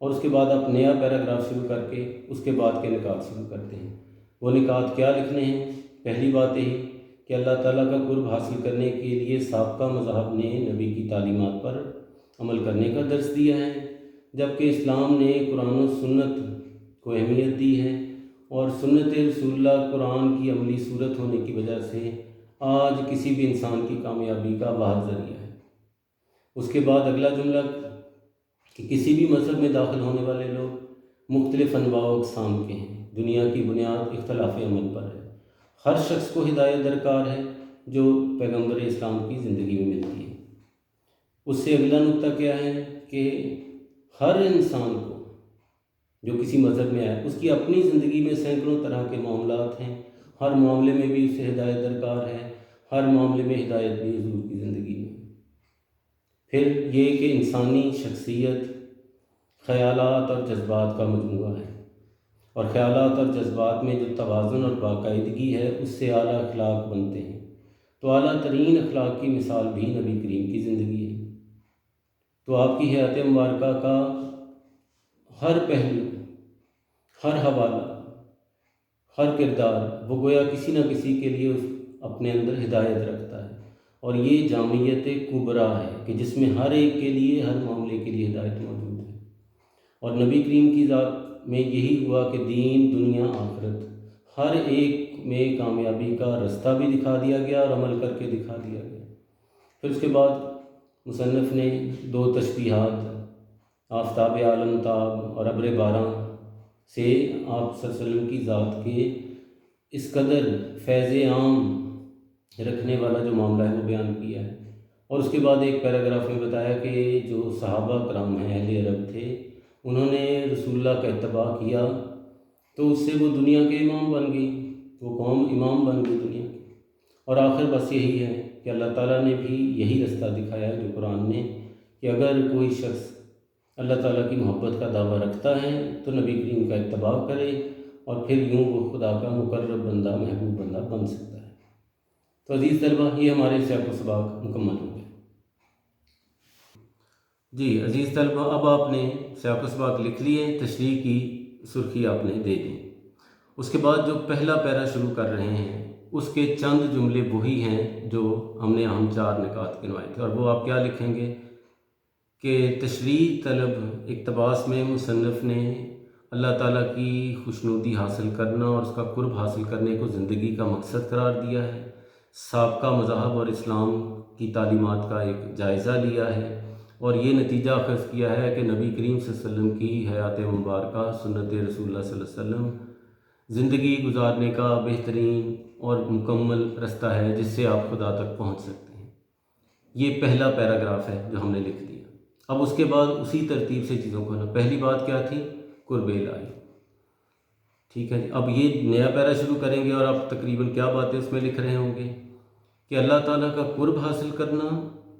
اور اس کے بعد آپ نیا پیراگراف شروع کر کے اس کے بعد کے نکات شروع کرتے ہیں۔ وہ نکات کیا لکھنے ہیں؟ پہلی بات یہی کہ اللہ تعالیٰ کا قرب حاصل کرنے کے لیے سابقہ مذاہب نے نبی کی تعلیمات پر عمل کرنے کا درس دیا ہے، جبکہ اسلام نے قرآن و سنت کو اہمیت دی ہے، اور سنت رسول اللہ قرآن کی عملی صورت ہونے کی وجہ سے آج کسی بھی انسان کی کامیابی کا واحد ذریعہ ہے۔ اس کے بعد اگلا جملہ کہ کسی بھی مذہب میں داخل ہونے والے لوگ مختلف انواع و اقسام کے ہیں، دنیا کی بنیاد اختلاف عمل پر ہے، ہر شخص کو ہدایت درکار ہے جو پیغمبر اسلام کی زندگی میں ملتی ہے۔ اس سے اگلا نقطہ کیا ہے کہ ہر انسان کو جو کسی مذہب میں آئے اس کی اپنی زندگی میں سینکڑوں طرح کے معاملات ہیں، ہر معاملے میں بھی اسے ہدایت درکار ہے، ہر معاملے میں ہدایت بھی حضور کی زندگی میں۔ پھر یہ کہ انسانی شخصیت خیالات اور جذبات کا مجموعہ ہے، اور خیالات اور جذبات میں جو توازن اور باقاعدگی ہے اس سے اعلیٰ اخلاق بنتے ہیں۔ تو اعلیٰ ترین اخلاق کی مثال بھی نبی کریم کی زندگی ہے۔ تو آپ کی حیات مبارکہ کا ہر پہلو، ہر حوالہ، ہر کردار وہ گویا کسی نہ کسی کے لیے اپنے اندر ہدایت رکھتا ہے، اور یہ جامعیت کبریٰ ہے کہ جس میں ہر ایک کے لیے، ہر معاملے کے لیے ہدایت موجود ہے۔ اور نبی کریم کی ذات میں یہی ہوا کہ دین، دنیا، آخرت ہر ایک میں کامیابی کا رستہ بھی دکھا دیا گیا اور عمل کر کے دکھا دیا گیا۔ پھر اس کے بعد مصنف نے دو تشبیہات، آفتاب عالم تاب اور ابر باران سے آپ صلی اللہ علیہ وسلم کی ذات کے اس قدر فیض عام رکھنے والا جو معاملہ ہے وہ بیان کیا ہے۔ اور اس کے بعد ایک پیراگراف میں بتایا کہ جو صحابہ کرام ہیں، اہل عرب تھے، انہوں نے رسول اللہ کا اتباع کیا تو اس سے وہ دنیا کے امام بن گئی، وہ قوم امام بن گئی دنیا کی۔ اور آخر بس یہی ہے کہ اللہ تعالیٰ نے بھی یہی رستہ دکھایا جو قرآن نے، کہ اگر کوئی شخص اللہ تعالیٰ کی محبت کا دعویٰ رکھتا ہے تو نبی کریم کا اتباع کرے، اور پھر یوں وہ خدا کا مقرب بندہ، محبوب بندہ بن سکتا ہے۔ تو عزیز طلبہ، یہ ہمارے سیاق و سباق مکمل ہو گئے۔ جی عزیز طلبہ، اب آپ نے سیاق و سباق لکھ لیے، تشریح کی سرخی آپ نے دے دی۔ اس کے بعد جو پہلا پیرا شروع کر رہے ہیں اس کے چند جملے وہی ہیں جو ہم نے اہم 4 نکات گنوائے تھے، اور وہ آپ کیا لکھیں گے کہ تشریح طلب اقتباس میں مصنف نے اللہ تعالیٰ کی خوشنودی حاصل کرنا اور اس کا قرب حاصل کرنے کو زندگی کا مقصد قرار دیا ہے، سابقہ مذاہب اور اسلام کی تعلیمات کا ایک جائزہ لیا ہے، اور یہ نتیجہ اخذ کیا ہے کہ نبی کریم صلی اللہ علیہ وسلم کی حیات مبارکہ، سنت رسول اللہ صلی اللہ علیہ وسلم زندگی گزارنے کا بہترین اور مکمل رستہ ہے جس سے آپ خدا تک پہنچ سکتے ہیں۔ یہ پہلا پیراگراف ہے جو ہم نے لکھ دیا۔ اب اس کے بعد اسی ترتیب سے چیزوں کو ہونا، پہلی بات کیا تھی؟ قرب الہی۔ ٹھیک ہے جی، اب یہ نیا پیرا شروع کریں گے، اور آپ تقریباً کیا باتیں اس میں لکھ رہے ہوں گے کہ اللہ تعالیٰ کا قرب حاصل کرنا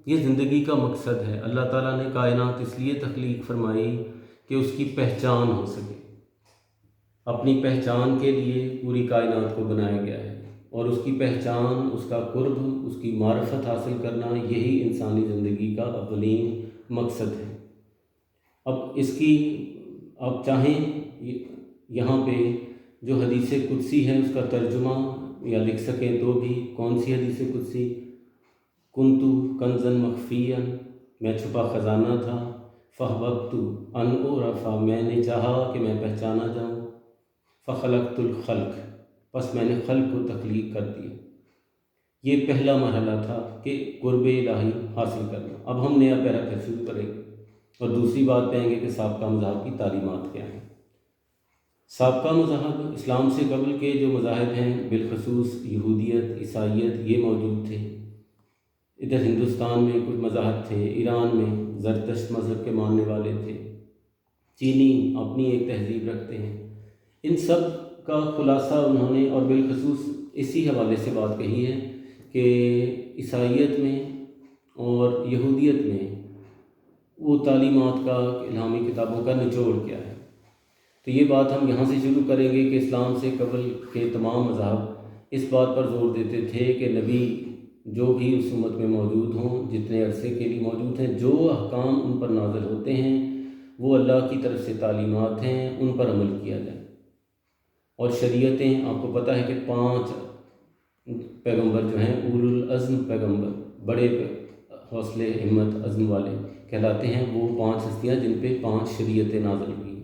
یہ زندگی کا مقصد ہے۔ اللہ تعالیٰ نے کائنات اس لیے تخلیق فرمائی کہ اس کی پہچان ہو سکے، اپنی پہچان کے لیے پوری کائنات کو بنایا گیا ہے، اور اس کی پہچان، اس کا قرب، اس کی معرفت حاصل کرنا یہی انسانی زندگی کا اولین مقصد ہے۔ اب اس کی آپ چاہیں یہاں پہ جو حدیث قدسی ہے اس کا ترجمہ یا لکھ سکیں تو بھی، کون سی حدیث قدسی؟ کنتو کنزن مخفیا، میں چھپا خزانہ تھا، فاحببت ان اعرف، میں نے چاہا کہ میں پہچانا جاؤں، فخلقت الخلق، پس میں نے خلق کو تخلیق کر دیا۔ یہ پہلا مرحلہ تھا کہ قرب الہی حاصل کرنا۔ اب ہم نیا پیرا پھر شروع کریں گے اور دوسری بات کہیں گے کہ سابقہ مذاہب کی تعلیمات کیا ہیں۔ سابقہ مذاہب اسلام سے قبل کے جو مذاہب ہیں، بالخصوص یہودیت، عیسائیت، یہ موجود تھے۔ ادھر ہندوستان میں کچھ مذاہب تھے، ایران میں زرتشت مذہب کے ماننے والے تھے، چینی اپنی ایک تہذیب رکھتے ہیں۔ ان سب کا خلاصہ انہوں نے، اور بالخصوص اسی حوالے سے بات کہی ہے کہ عیسائیت میں اور یہودیت میں وہ تعلیمات کا، الہامی کتابوں کا نچوڑ کیا ہے۔ تو یہ بات ہم یہاں سے شروع کریں گے کہ اسلام سے قبل کے تمام مذاہب اس بات پر زور دیتے تھے کہ نبی جو بھی اس امت میں موجود ہوں، جتنے عرصے کے لیے موجود ہیں، جو احکام ان پر نازل ہوتے ہیں وہ اللہ کی طرف سے تعلیمات ہیں، ان پر عمل کیا جائے۔ اور شریعتیں آپ کو پتہ ہے کہ 5 پیغمبر جو ہیں اولو العزم پیغمبر، بڑے حوصلے ہمت عزم والے کہلاتے ہیں، وہ 5 ہستیاں جن پہ 5 شریعتیں نازل ہوئی ہیں۔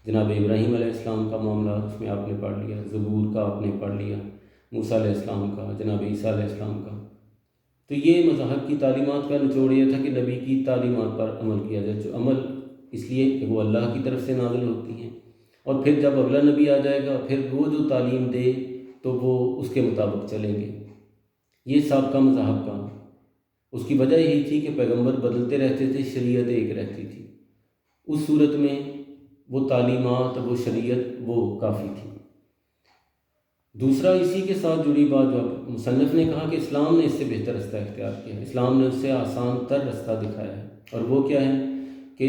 جناب ابراہیم علیہ السلام کا معاملہ اس میں آپ نے پڑھ لیا، زبور کا آپ نے پڑھ لیا، موسیٰ علیہ السلام کا، جناب عیسیٰ علیہ السلام کا۔ تو یہ مذہب کی تعلیمات کا نچوڑ یہ تھا کہ نبی کی تعلیمات پر عمل کیا جائے، جو عمل اس لیے کہ وہ اللہ کی طرف سے نازل ہوتی ہیں، اور پھر جب اگلا نبی آ جائے گا پھر وہ جو تعلیم دے تو وہ اس کے مطابق چلیں گے۔ یہ سابقہ مذہب کا، اس کی وجہ یہی تھی کہ پیغمبر بدلتے رہتے تھے، شریعت ایک رہتی تھی۔ اس صورت میں وہ تعلیمات، وہ شریعت وہ کافی تھی۔ دوسرا اسی کے ساتھ جڑی بات جو مصنف نے کہا کہ اسلام نے اس سے بہتر رستہ اختیار کیا ہے، اسلام نے اس سے آسان تر رستہ دکھایا ہے، اور وہ کیا ہے کہ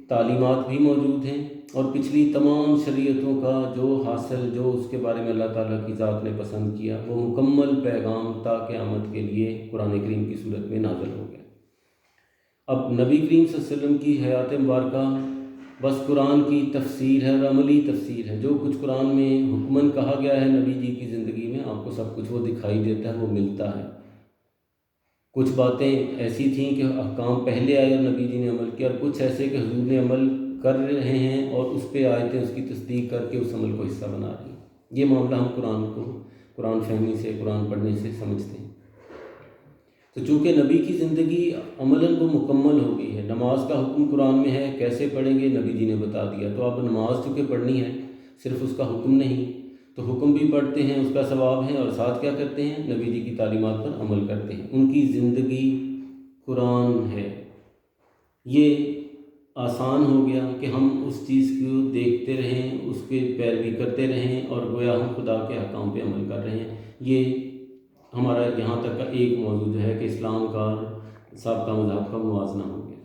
تعلیمات بھی موجود ہیں، اور پچھلی تمام شریعتوں کا جو حاصل، جو اس کے بارے میں اللہ تعالیٰ کی ذات نے پسند کیا، وہ مکمل پیغام تا قیامت کے لیے قرآن کریم کی صورت میں نازل ہو گیا۔ اب نبی کریم صلی اللہ علیہ وسلم کی حیات مبارکہ بس قرآن کی تفسیر ہے اور عملی تفسیر ہے۔ جو کچھ قرآن میں حکماً کہا گیا ہے نبی جی کی زندگی میں، آپ کو سب کچھ وہ دکھائی دیتا ہے، وہ ملتا ہے۔ کچھ باتیں ایسی تھیں کہ احکام پہلے آئے اور نبی جی نے عمل کیا، اور کچھ ایسے کہ حضور نے عمل کر رہے ہیں اور اس پہ آیتیں اس کی تصدیق کر کے اس عمل کو حصہ بنا رہی ہیں۔ یہ معاملہ ہم قرآن فہمی سے، قرآن پڑھنے سے سمجھتے ہیں۔ تو چونکہ نبی کی زندگی عملاً وہ مکمل ہو گئی ہے، نماز کا حکم قرآن میں ہے، کیسے پڑھیں گے نبی جی نے بتا دیا، تو اب نماز چونکہ پڑھنی ہے، صرف اس کا حکم نہیں، تو حکم بھی پڑھتے ہیں، اس کا ثواب ہے، اور ساتھ کیا کرتے ہیں، نبی جی کی تعلیمات پر عمل کرتے ہیں۔ ان کی زندگی قرآن ہے۔ یہ آسان ہو گیا کہ ہم اس چیز کو دیکھتے رہیں، اس کے پیروی کرتے رہیں، اور گویا ہم خدا کے احکام پہ عمل کر رہے ہیں۔ یہ ہمارا یہاں تک کا ایک موضوع جو ہے کہ اسلام کا سابقہ مذہب کا موازنہ ہو گیا۔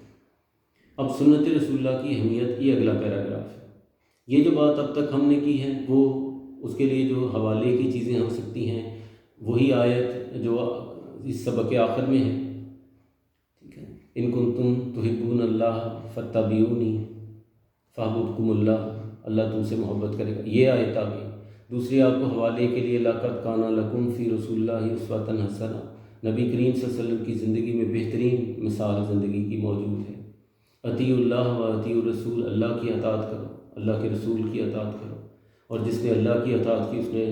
اب سنت رسول اللہ کی اہمیت، یہ اگلا پیراگراف ہے۔ یہ جو بات اب تک ہم نے کی ہے، وہ اس کے لیے جو حوالے کی چیزیں ہو سکتی ہیں، وہی آیت جو اس سبق کے آخر میں ہے، ٹھیک ہے، ان کنتم تحبون اللہ فاتبعونی فاحببکم اللہ، اللہ تم سے محبت کرے گا، یہ آیت آ گئی۔ دوسری آپ کو حوالے کے لیے لقد کان لکم فی رسول اللہ اسوۃ حسنہ، نبی کریم صلی اللہ علیہ وسلم کی زندگی میں بہترین مثال زندگی کی موجود ہے۔ اطیعوا اللہ و اطیعوا الرسول، اللہ کی اطاعت کرو، اللہ کے رسول کی اطاعت کرو، اور جس نے اللہ کی اطاعت کی اس نے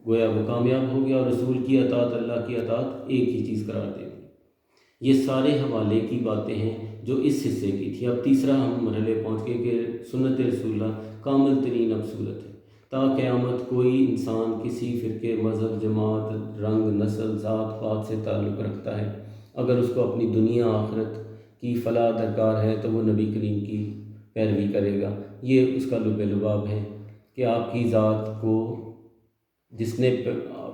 گویا وہ کامیاب ہو گیا، اور رسول کی اطاعت، اللہ کی اطاعت ایک ہی چیز قرار دے دی۔ یہ سارے حوالے کی باتیں ہیں جو اس حصے کی تھی۔ اب تیسرا ہم مرحلے پہنچ گئے کہ سنت رسول اللہ کامل ترین اب صورت ہے، تا قیامت کوئی انسان کسی فرقے، مذہب، جماعت، رنگ، نسل، ذات پات سے تعلق رکھتا ہے، اگر اس کو اپنی دنیا آخرت کی فلاح درکار ہے تو وہ نبی کریم کی پیروی کرے گا۔ یہ اس کا لب لباب ہے کہ آپ کی ذات کو جس نے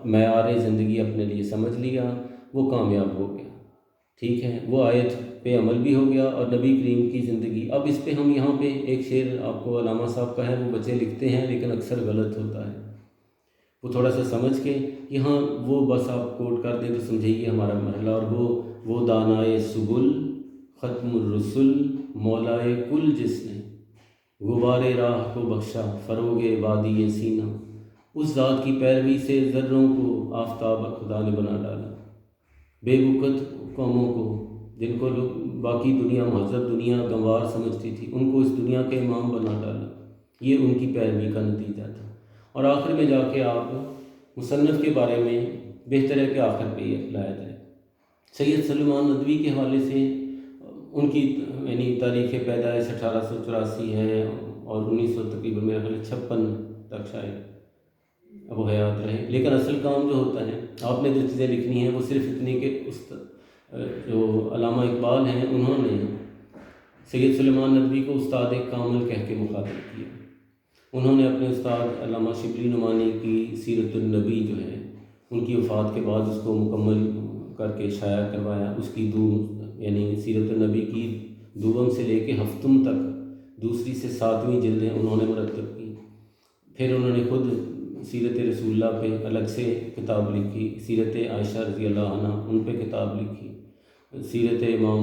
معیار زندگی اپنے لیے سمجھ لیا وہ کامیاب ہو گیا، ٹھیک ہے، وہ آیت پہ عمل بھی ہو گیا، اور نبی کریم کی زندگی۔ اب اس پہ ہم یہاں پہ ایک شعر آپ کو علامہ صاحب کا ہے، وہ بچے لکھتے ہیں لیکن اکثر غلط ہوتا ہے، وہ تھوڑا سا سمجھ کے یہاں وہ بس آپ کوٹ کر دیں تو سمجھیے ہمارا مرحلہ، اور وہ دانائے سبل ختم الرسل مولائے کل، جس نے غبار راہ کو بخشا فروغ وادی سینہ، اس ذات کی پیروی سے ذروں کو آفتاب خدا نے بنا ڈالا، بے بکت قوموں کو جن کو لوگ باقی دنیا، مہذب دنیا گنوار سمجھتی تھی، ان کو اس دنیا کے امام بنا ڈالا۔ یہ ان کی پیروی کا نتیجہ تھا۔ اور آخر میں جا کے آپ مصنف کے بارے میں بہتر ہے کہ آخر پہ یہ لایا جائے۔ سید سلیمان ندوی کے حوالے سے ان کی یعنی تاریخ پیدائش 1884 ہے، اور 1900 تقریباً میرا خیال 56 تک شاید وہ حیات رہے، لیکن اصل کام جو ہوتا ہے، آپ نے جو چیزیں لکھنی ہیں وہ صرف اتنی کہ جو علامہ اقبال ہیں انہوں نے سید سلیمان ندوی کو استاد کامل کہہ کے مخاطب کیا۔ انہوں نے اپنے استاد علامہ شبلی نعمانی کی سیرت النبی جو ہے، ان کی وفات کے بعد اس کو مکمل کر کے شائع کروایا۔ اس کی یعنی سیرت النبی کی دوم سے لے کے ہفتم تک، دوسری سے 7ویں جلدیں انہوں نے مرتب کی۔ پھر انہوں نے خود سیرت رسول اللہ پہ الگ سے کتاب لکھی، سیرت عائشہ رضی اللہ عنہ ان پہ کتاب لکھی، سیرت امام